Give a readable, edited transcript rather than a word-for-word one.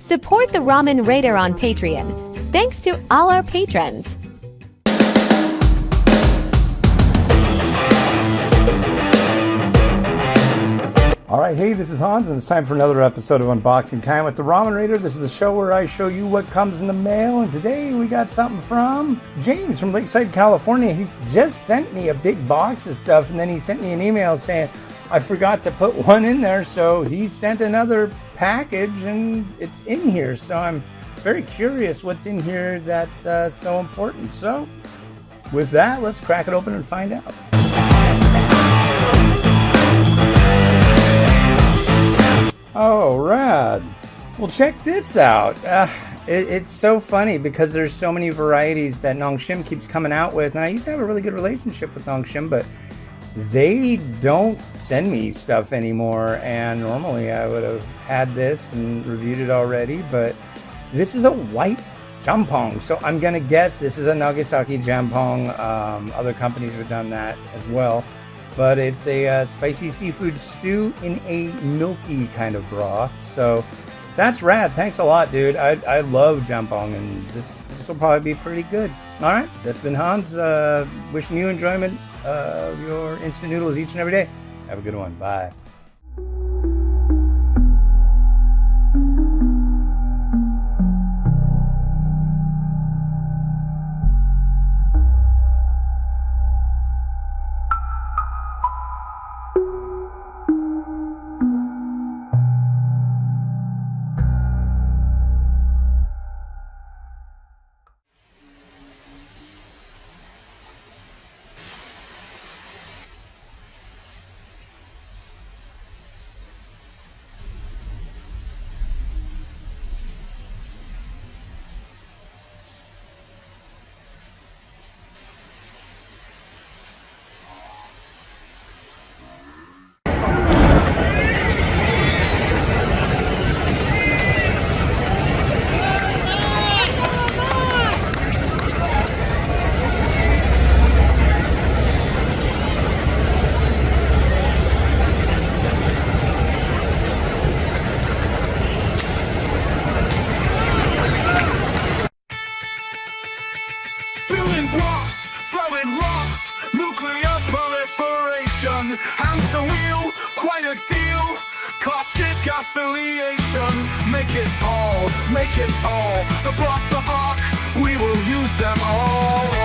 Support the Ramen Raider on Patreon. Thanks to all our patrons. Alright, hey, this is Hans, and it's time for another episode of Unboxing Time with the Ramen Raider. This is the show where I show you what comes in the mail, and today we got something from James from Lakeside, California. He's just sent me a big box of stuff, and then he sent me an email saying I forgot to put one in there, so he sent another package, and it's in here. So I'm very curious what's in here that's so important. So with that, let's crack it open and find out. Oh, rad. Well, check this out. It's so funny because there's so many varieties that Nongshim keeps coming out with. And I used to have a really good relationship with Nongshim, but they don't send me stuff anymore. And normally I would have had this and reviewed it already. But this is a white jampong. So I'm going to guess this is a Nagasaki jampong. Other companies have done that as well. But it's a spicy seafood stew in a milky kind of broth. So that's rad. Thanks a lot, dude. I love jampong, and this will probably be pretty good. All right, that's been Hans. Wishing you enjoyment of your instant noodles each and every day. Have a good one. Bye. Throwing rocks, nuclear proliferation, hamster wheel, quite a deal, caustic affiliation, make it tall, the block, the arc, we will use them all.